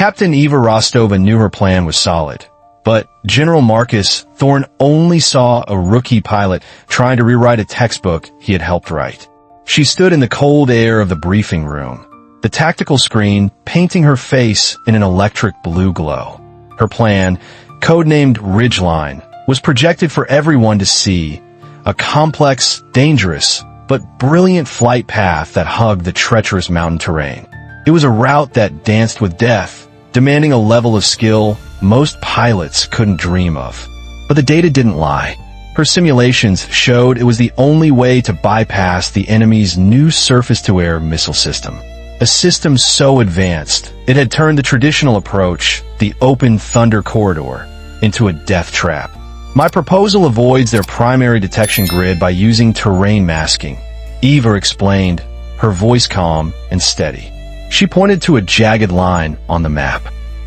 Captain Eva Rostova knew her plan was solid, but General Marcus Thorne only saw a rookie pilot trying to rewrite a textbook he had helped write. She stood in the cold air of the briefing room, the tactical screen painting her face in an electric blue glow. Her plan, codenamed Ridgeline, was projected for everyone to see, a complex, dangerous, but brilliant flight path that hugged the treacherous mountain terrain. It was a route that danced with death, demanding a level of skill most pilots couldn't dream of. But the data didn't lie. Her simulations showed it was the only way to bypass the enemy's new surface-to-air missile system. A system so advanced, it had turned the traditional approach, the open thunder corridor, into a death trap. My proposal avoids their primary detection grid by using terrain masking, Eva explained, her voice calm and steady. She pointed to a jagged line on the map.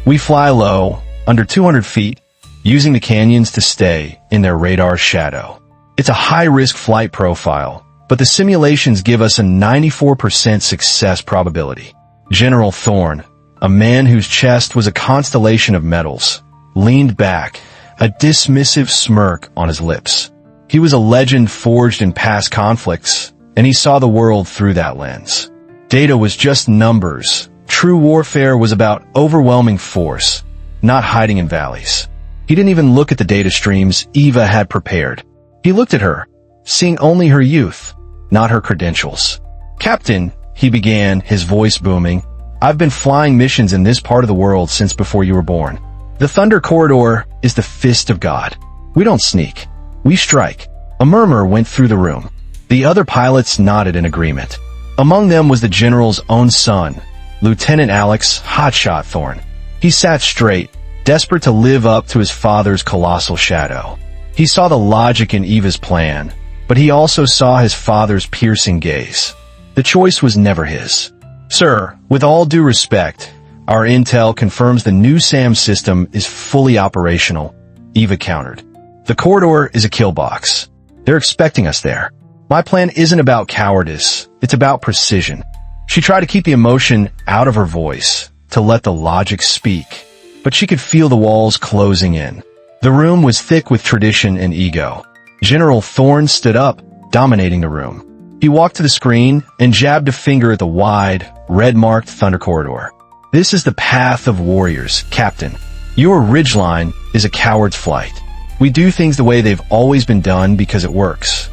We fly low, under 200 feet, using the canyons to stay in their radar shadow. It's a high-risk flight profile, but the simulations give us a 94% success probability. General Thorne, a man whose chest was a constellation of metals, leaned back, a dismissive smirk on his lips. He was a legend forged in past conflicts, and he saw the world through that lens. Data was just numbers. True warfare was about overwhelming force, not hiding in valleys. He didn't even look at the data streams Eva had prepared. He looked at her, seeing only her youth, not her credentials. "Captain," he began, his voice booming, "I've been flying missions in this part of the world since before you were born. The Thunder Corridor is the fist of God. We don't sneak. We strike." A murmur went through the room. The other pilots nodded in agreement. Among them was the general's own son, Lieutenant Alex "Hotshot" Thorne. He sat straight, desperate to live up to his father's colossal shadow. He saw the logic in Eva's plan, but he also saw his father's piercing gaze. The choice was never his. "Sir, with all due respect, our intel confirms the new SAM system is fully operational," Eva countered. "The corridor is a kill box. They're expecting us there. My plan isn't about cowardice, it's about precision." She tried to keep the emotion out of her voice, to let the logic speak, but she could feel the walls closing in. The room was thick with tradition and ego. General Thorne stood up, dominating the room. He walked to the screen and jabbed a finger at the wide, red-marked Thunder Corridor. "This is the path of warriors, Captain. Your ridgeline is a coward's flight. We do things the way they've always been done because it works."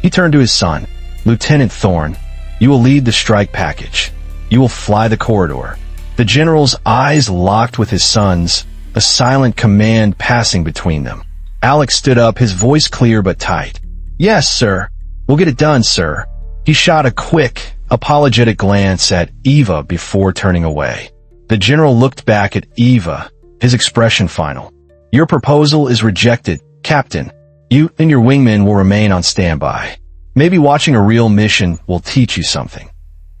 He turned to his son. "Lieutenant Thorne, you will lead the strike package. You will fly the corridor." The general's eyes locked with his son's, a silent command passing between them. Alex stood up, his voice clear but tight. "Yes, sir. We'll get it done, sir." He shot a quick, apologetic glance at Eva before turning away. The general looked back at Eva, his expression final. "Your proposal is rejected, Captain. You and your wingmen will remain on standby. Maybe watching a real mission will teach you something."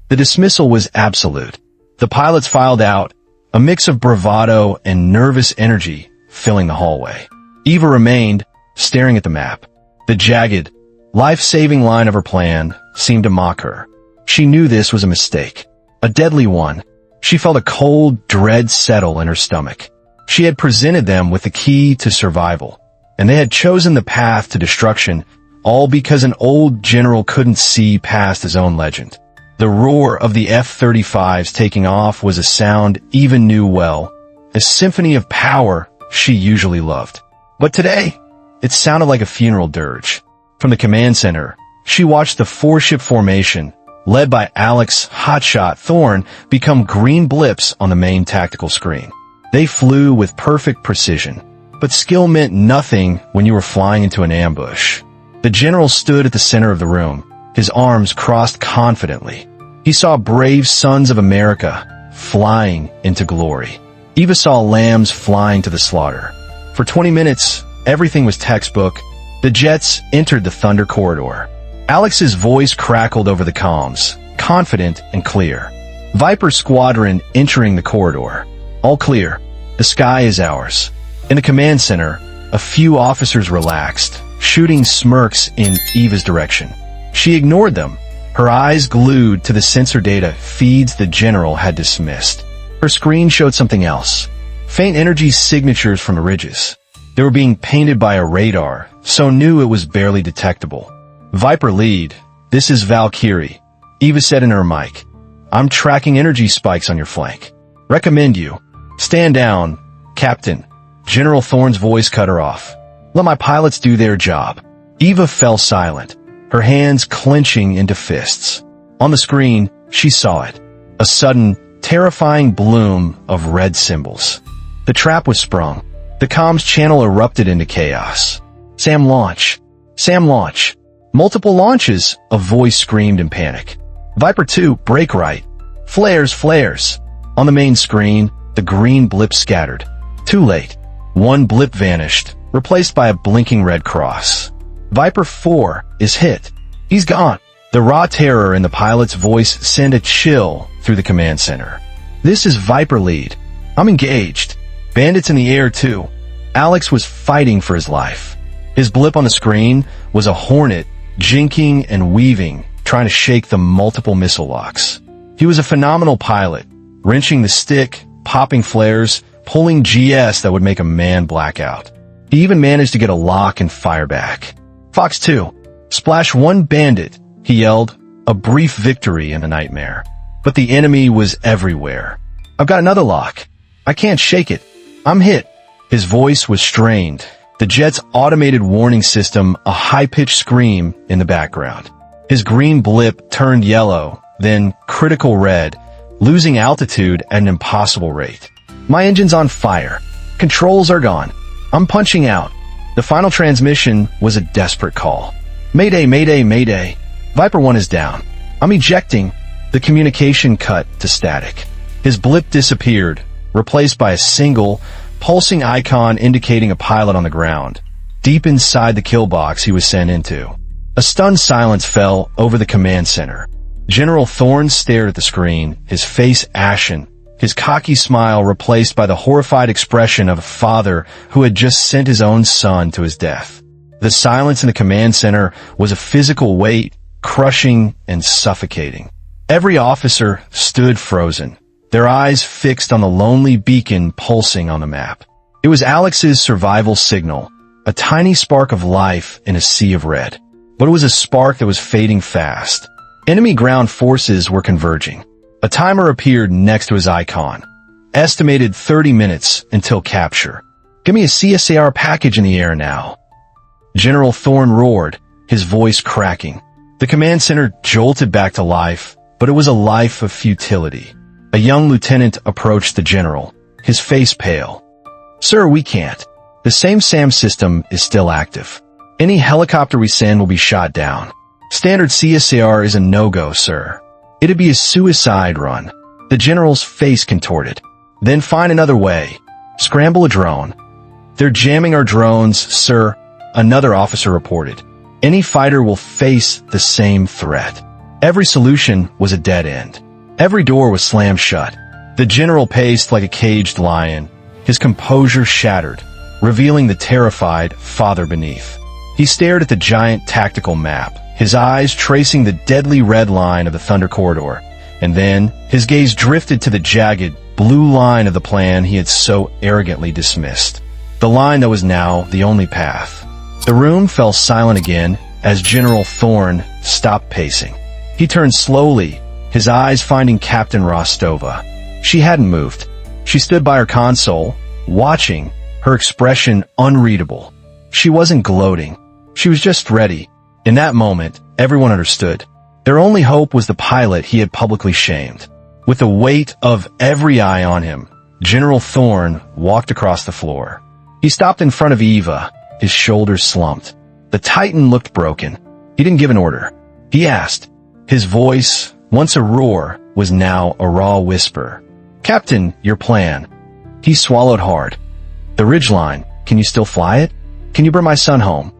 The dismissal was absolute. The pilots filed out, a mix of bravado and nervous energy filling the hallway. Eva remained, staring at the map. The jagged, life-saving line of her plan seemed to mock her. She knew this was a mistake, a deadly one. She felt a cold dread settle in her stomach. She had presented them with the key to survival, and they had chosen the path to destruction, all because an old general couldn't see past his own legend. The roar of the F-35s taking off was a sound Eva knew well, a symphony of power she usually loved. But today, it sounded like a funeral dirge. From the command center, she watched the four-ship formation, led by Alex "Hotshot" Thorne, become green blips on the main tactical screen. They flew with perfect precision, but skill meant nothing when you were flying into an ambush. The general stood at the center of the room, his arms crossed confidently. He saw brave sons of America flying into glory. Eva saw lambs flying to the slaughter. For 20 minutes, everything was textbook. The jets entered the Thunder Corridor. Alex's voice crackled over the comms, confident and clear. "Viper Squadron entering the corridor. All clear. The sky is ours." In the command center, a few officers relaxed, shooting smirks in Eva's direction. She ignored them, her eyes glued to the sensor data feeds the general had dismissed. Her screen showed something else. Faint energy signatures from the ridges. They were being painted by a radar, so new it was barely detectable. Viper lead, this is Valkyrie, Eva said in her mic. I'm tracking energy spikes on your flank. Recommend you. Stand down, Captain. General Thorne's voice cut her off. Let my pilots do their job. Eva fell silent, her hands clenching into fists. On the screen, she saw it. A sudden, terrifying bloom of red symbols. The trap was sprung. The comms channel erupted into chaos. Sam launch. Sam launch. Multiple launches, a voice screamed in panic. Viper 2, break right. Flares, flares. On the main screen, the green blip scattered. Too late. One blip vanished, replaced by a blinking red cross. Viper 4 is hit. He's gone. The raw terror in the pilot's voice sent a chill through the command center. This is Viper lead. I'm engaged. Bandits in the air too. Alex was fighting for his life. His blip on the screen was a hornet, jinking and weaving, trying to shake the multiple missile locks. He was a phenomenal pilot, wrenching the stick, popping flares, pulling GS that would make a man black out. He even managed to get a lock and fire back. Fox 2, splash one bandit, he yelled, a brief victory in a nightmare. But the enemy was everywhere. I've got another lock. I can't shake it. I'm hit. His voice was strained. The jet's automated warning system, a high-pitched scream in the background. His green blip turned yellow, then critical red, losing altitude at an impossible rate. My engine's on fire. Controls are gone. I'm punching out. The final transmission was a desperate call. Mayday, mayday, mayday. Viper 1 is down. I'm ejecting. The communication cut to static. His blip disappeared, replaced by a single, pulsing icon indicating a pilot on the ground, deep inside the kill box he was sent into. A stunned silence fell over the command center. General Thorne stared at the screen, his face ashen, his cocky smile replaced by the horrified expression of a father who had just sent his own son to his death. The silence in the command center was a physical weight, crushing and suffocating. Every officer stood frozen, their eyes fixed on the lonely beacon pulsing on the map. It was Alex's survival signal, a tiny spark of life in a sea of red. But it was a spark that was fading fast. Enemy ground forces were converging. A timer appeared next to his icon. Estimated 30 minutes until capture. Give me a CSAR package in the air now. General Thorne roared, his voice cracking. The command center jolted back to life, but it was a life of futility. A young lieutenant approached the general, his face pale. Sir, we can't. The same SAM system is still active. Any helicopter we send will be shot down. Standard CSAR is a no-go, sir. It'd be a suicide run. The general's face contorted. Then find another way. Scramble a drone. They're jamming our drones, sir, another officer reported. Any fighter will face the same threat. Every solution was a dead end. Every door was slammed shut. The general paced like a caged lion, his composure shattered, revealing the terrified father beneath. He stared at the giant tactical map, his eyes tracing the deadly red line of the Thunder Corridor, and then his gaze drifted to the jagged, blue line of the plan he had so arrogantly dismissed. The line that was now the only path. The room fell silent again as General Thorne stopped pacing. He turned slowly, his eyes finding Captain Rostova. She hadn't moved. She stood by her console, watching, her expression unreadable. She wasn't gloating. She was just ready. In that moment, everyone understood. Their only hope was the pilot he had publicly shamed. With the weight of every eye on him, General Thorne walked across the floor. He stopped in front of Eva, his shoulders slumped. The Titan looked broken. He didn't give an order. He asked. His voice, once a roar, was now a raw whisper. Captain, your plan. He swallowed hard. The ridgeline, can you still fly it? Can you bring my son home?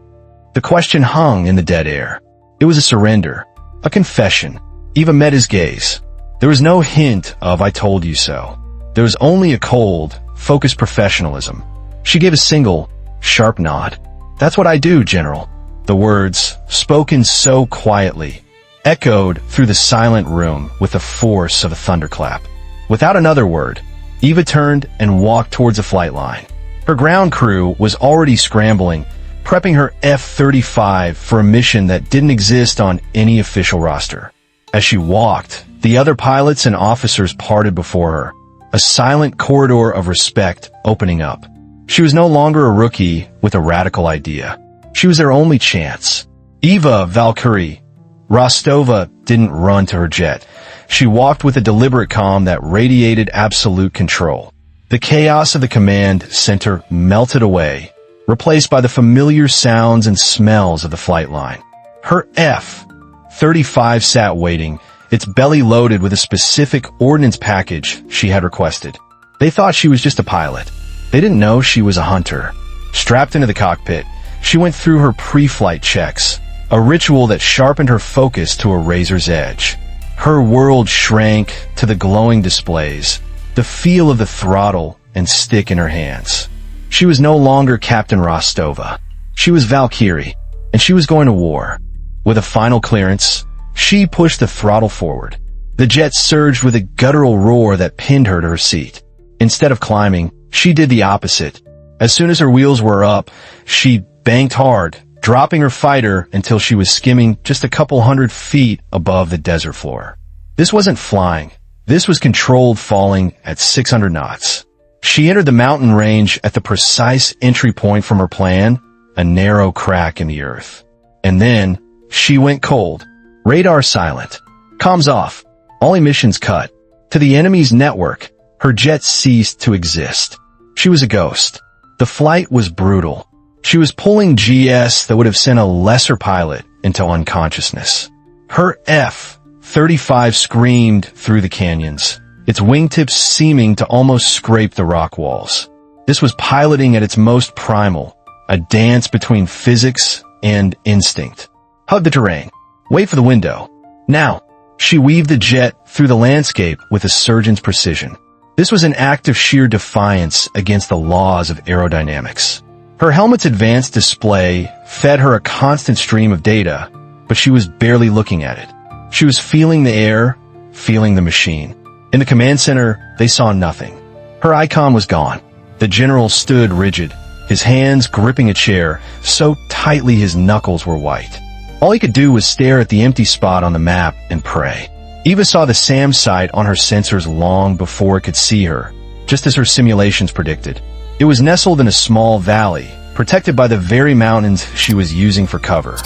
The question hung in the dead air. It was a surrender, a confession. Eva met his gaze. There was no hint of I told you so. There was only a cold, focused professionalism. She gave a single, sharp nod. That's what I do, General. The words, spoken so quietly, echoed through the silent room with the force of a thunderclap. Without another word, Eva turned and walked towards the flight line. Her ground crew was already scrambling, prepping her F-35 for a mission that didn't exist on any official roster. As she walked, the other pilots and officers parted before her, a silent corridor of respect opening up. She was no longer a rookie with a radical idea. She was their only chance. Eva Valkyrie. Rostova didn't run to her jet. She walked with a deliberate calm that radiated absolute control. The chaos of the command center melted away, replaced by the familiar sounds and smells of the flight line. Her F-35 sat waiting, its belly loaded with a specific ordnance package she had requested. They thought she was just a pilot. They didn't know she was a hunter. Strapped into the cockpit, she went through her pre-flight checks, a ritual that sharpened her focus to a razor's edge. Her world shrank to the glowing displays, the feel of the throttle and stick in her hands. She was no longer Captain Rostova. She was Valkyrie, and she was going to war. With a final clearance, she pushed the throttle forward. The jet surged with a guttural roar that pinned her to her seat. Instead of climbing, she did the opposite. As soon as her wheels were up, she banked hard, dropping her fighter until she was skimming just a couple hundred feet above the desert floor. This wasn't flying. This was controlled falling at 600 knots. She entered the mountain range at the precise entry point from her plan, a narrow crack in the earth. And then, she went cold. Radar silent. Comms off. All emissions cut. To the enemy's network, her jet ceased to exist. She was a ghost. The flight was brutal. She was pulling GS that would have sent a lesser pilot into unconsciousness. Her F-35 screamed through the canyons, its wingtips seeming to almost scrape the rock walls. This was piloting at its most primal, a dance between physics and instinct. Hug the terrain. Wait for the window. Now, she weaved the jet through the landscape with a surgeon's precision. This was an act of sheer defiance against the laws of aerodynamics. Her helmet's advanced display fed her a constant stream of data, but she was barely looking at it. She was feeling the air, feeling the machine. In the command center, they saw nothing. Her icon was gone. The general stood rigid, his hands gripping a chair so tightly his knuckles were white. All he could do was stare at the empty spot on the map and pray. Eva saw the SAM site on her sensors long before it could see her, just as her simulations predicted. It was nestled in a small valley, protected by the very mountains she was using for cover.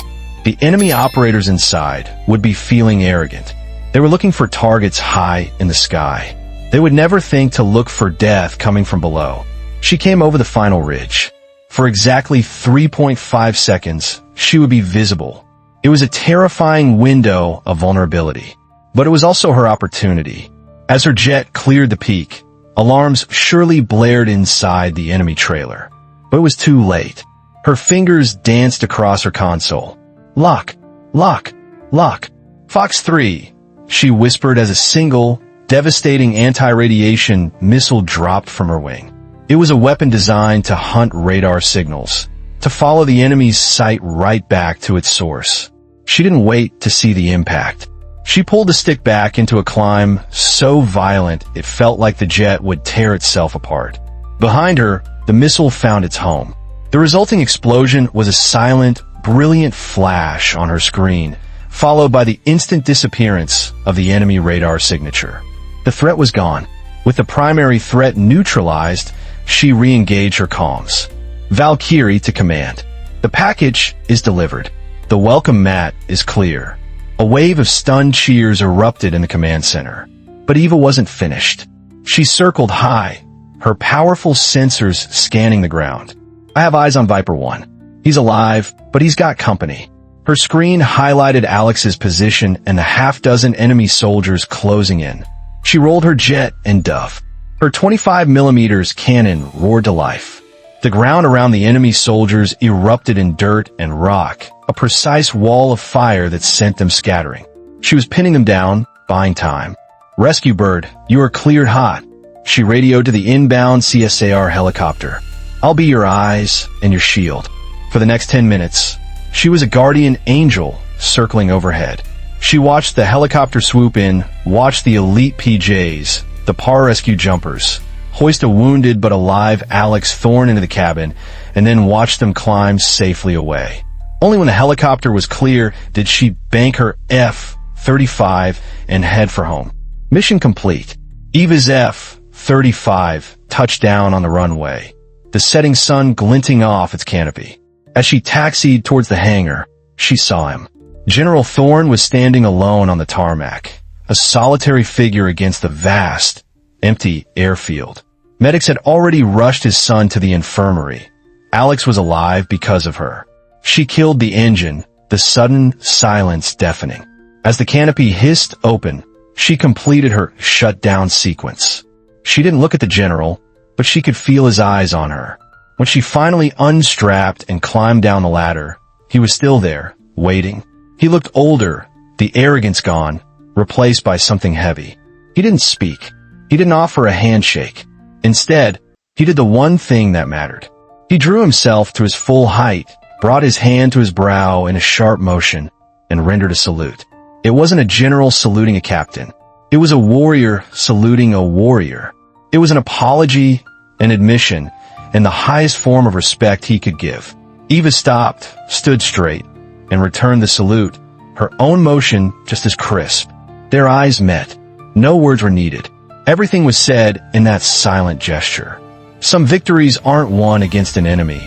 The enemy operators inside would be feeling arrogant. They were looking for targets high in the sky. They would never think to look for death coming from below. She came over the final ridge. For exactly 3.5 seconds, she would be visible. It was a terrifying window of vulnerability. But it was also her opportunity. As her jet cleared the peak, alarms surely blared inside the enemy trailer. But it was too late. Her fingers danced across her console. Lock, lock, lock. Fox 3, she whispered as a single, devastating anti-radiation missile dropped from her wing. It was a weapon designed to hunt radar signals, to follow the enemy's sight right back to its source. She didn't wait to see the impact. She pulled the stick back into a climb so violent it felt like the jet would tear itself apart. Behind her, the missile found its home. The resulting explosion was a silent, brilliant flash on her screen, followed by the instant disappearance of the enemy radar signature. The threat was gone. With the primary threat neutralized, she re-engaged her comms. Valkyrie to command. The package is delivered. The welcome mat is clear. A wave of stunned cheers erupted in the command center. But Eva wasn't finished. She circled high, her powerful sensors scanning the ground. I have eyes on Viper 1. He's alive, but he's got company. Her screen highlighted Alex's position and the half-dozen enemy soldiers closing in. She rolled her jet and dove. Her 25mm cannon roared to life. The ground around the enemy soldiers erupted in dirt and rock, a precise wall of fire that sent them scattering. She was pinning them down, buying time. Rescue bird, you are cleared hot. She radioed to the inbound CSAR helicopter. I'll be your eyes and your shield. For the next 10 minutes, she was a guardian angel circling overhead. She watched the helicopter swoop in, watched the elite PJs, the pararescue jumpers, hoist a wounded but alive Alex Thorne into the cabin, and then watch them climb safely away. Only when the helicopter was clear did she bank her F-35 and head for home. Mission complete. Eva's F-35 touched down on the runway, the setting sun glinting off its canopy. As she taxied towards the hangar, she saw him. General Thorne was standing alone on the tarmac, a solitary figure against the vast, empty airfield. Medics had already rushed his son to the infirmary. Alex was alive because of her. She killed the engine, the sudden silence deafening. As the canopy hissed open, she completed her shutdown sequence. She didn't look at the general, but she could feel his eyes on her. When she finally unstrapped and climbed down the ladder, he was still there, waiting. He looked older, the arrogance gone, replaced by something heavy. He didn't speak. He didn't offer a handshake. Instead, he did the one thing that mattered. He drew himself to his full height, brought his hand to his brow in a sharp motion, and rendered a salute. It wasn't a general saluting a captain. It was a warrior saluting a warrior. It was an apology, an admission, and the highest form of respect he could give. Eva stopped, stood straight, and returned the salute, her own motion just as crisp. Their eyes met. No words were needed. Everything was said in that silent gesture. Some victories aren't won against an enemy,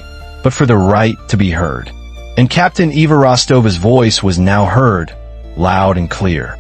but for the right to be heard. And Captain Eva Rostova's voice was now heard, loud and clear.